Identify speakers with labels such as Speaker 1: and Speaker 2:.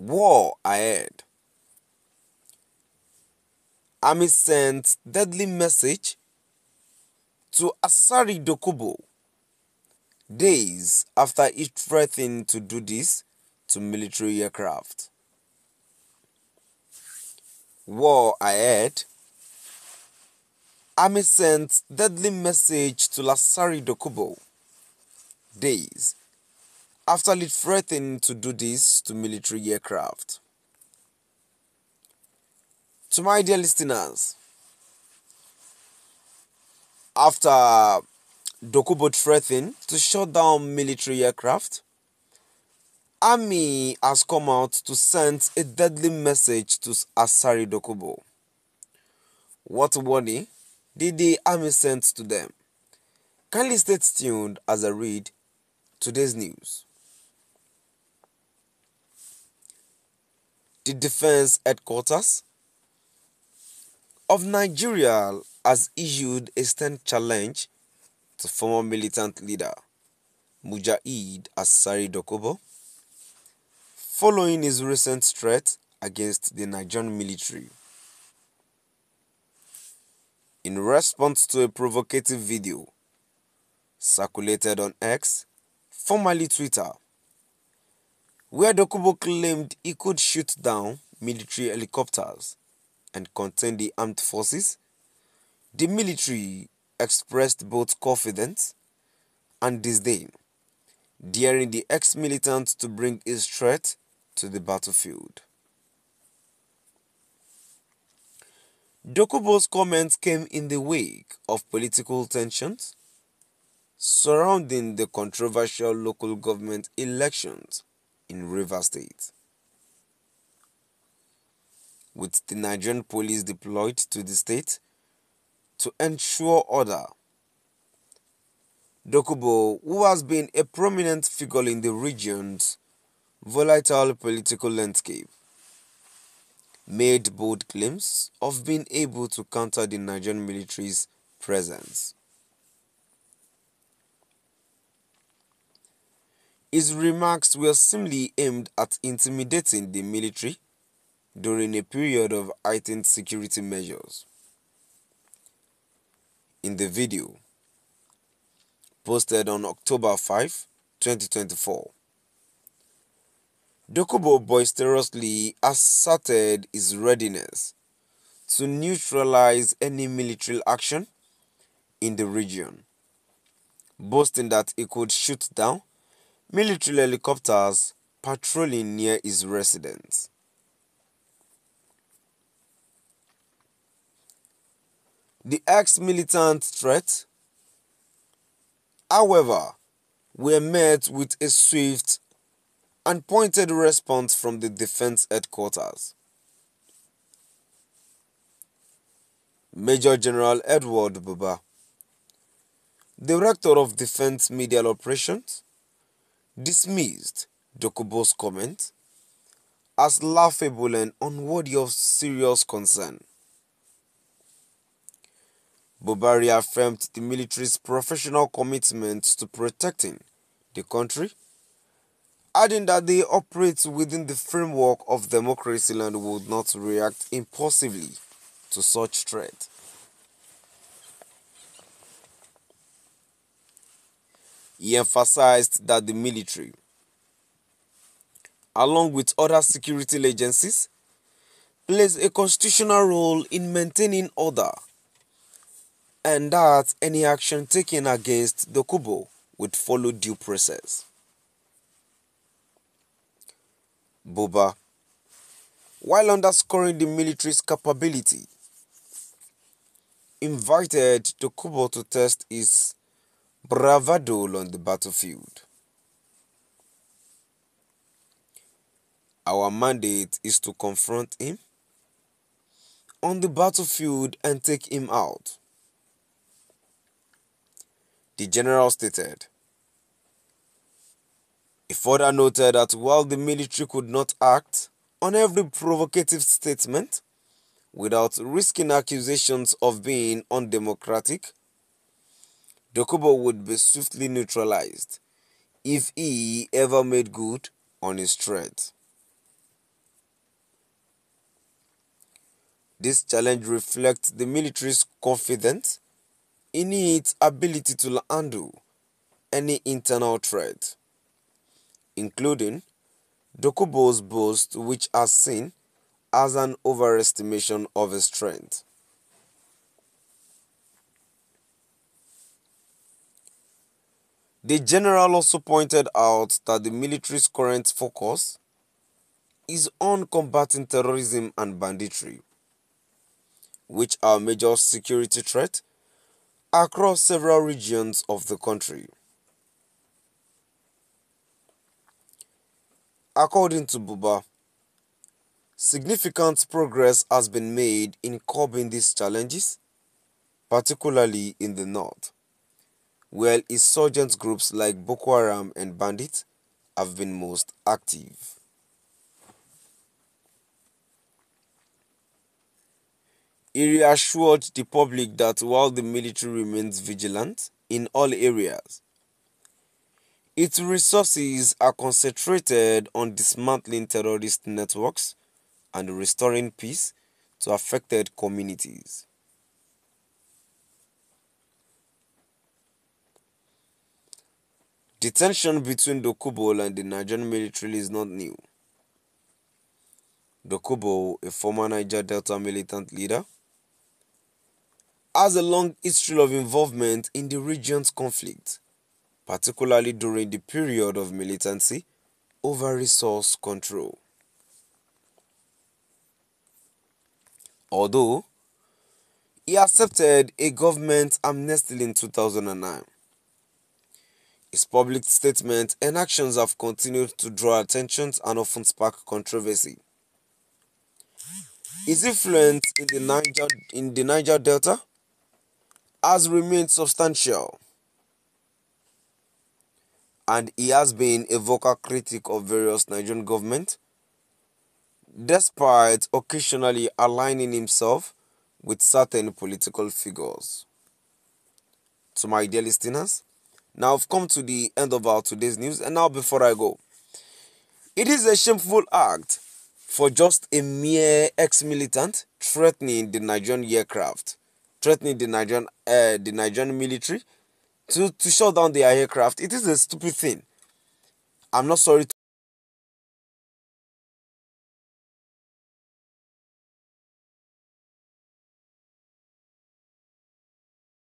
Speaker 1: War ahead. Army sent deadly message to Asari Dokubo days after it threatened to do this to military aircraft. War ahead. Army sent deadly message to Asari Dokubo days after it threatened to do this to military aircraft. To my dear listeners, after Dokubo threatened to shut down military aircraft, Army has come out to send a deadly message to Asari Dokubo. What warning did the Army send to them? Kindly stay tuned as I read today's news. The Defense Headquarters of Nigeria has issued a stern challenge to former militant leader Mujahid Asari Dokubo following his recent threat against the Nigerian military. In response to a provocative video circulated on X, formerly Twitter, where Dokubo claimed he could shoot down military helicopters and contain the armed forces, the military expressed both confidence and disdain, daring the ex-militant to bring his threat to the battlefield. Dokubo's comments came in the wake of political tensions surrounding the controversial local government elections in Rivers State, with the Nigerian police deployed to the state to ensure order. Dokubo, who has been a prominent figure in the region's volatile political landscape, made bold claims of being able to counter the Nigerian military's presence. His remarks were seemingly aimed at intimidating the military during a period of heightened security measures. In the video, posted on October 5, 2024, Dokubo boisterously asserted his readiness to neutralize any military action in the region, boasting that he could shoot down military helicopters patrolling near his residence. The ex-militant threat, however, were met with a swift and pointed response from the Defense Headquarters. Major General Edward Buba, Director of Defense Media Operations, dismissed Dokubo's comment as laughable and unworthy of serious concern. Buba reaffirmed the military's professional commitment to protecting the country, adding that they operate within the framework of democracy and would not react impulsively to such threat. He emphasized that the military, along with other security agencies, plays a constitutional role in maintaining order, and that any action taken against Dokubo would follow due process. Buba, while underscoring the military's capability, invited Dokubo to test his bravado on the battlefield. Our mandate is to confront him on the battlefield and take him out, the general stated. He further noted that while the military could not act on every provocative statement without risking accusations of being undemocratic, Dokubo would be swiftly neutralized if he ever made good on his threat. This challenge reflects the military's confidence in its ability to handle any internal threat, including Dokubo's boast, which are seen as an overestimation of his strength. The general also pointed out that the military's current focus is on combating terrorism and banditry, which are major security threats across several regions of the country. According to Buba, significant progress has been made in curbing these challenges, particularly in the north, where insurgent groups like Boko Haram and bandits have been most active. He reassured the public that while the military remains vigilant in all areas, its resources are concentrated on dismantling terrorist networks and restoring peace to affected communities. The tension between Dokubo and the Nigerian military is not new. Dokubo, a former Niger Delta militant leader, has a long history of involvement in the region's conflict, particularly during the period of militancy over resource control. Although he accepted a government amnesty in 2009, his public statements and actions have continued to draw attention and often spark controversy. His influence in the Niger Delta has remained substantial, and he has been a vocal critic of various Nigerian governments, despite occasionally aligning himself with certain political figures. To my dear listeners, now I've come to the end of our today's news, and now before I go, it is a shameful act for just a mere ex-militant threatening the Nigerian aircraft, threatening the Nigerian military to shut down their aircraft. It is a stupid thing. I'm not sorry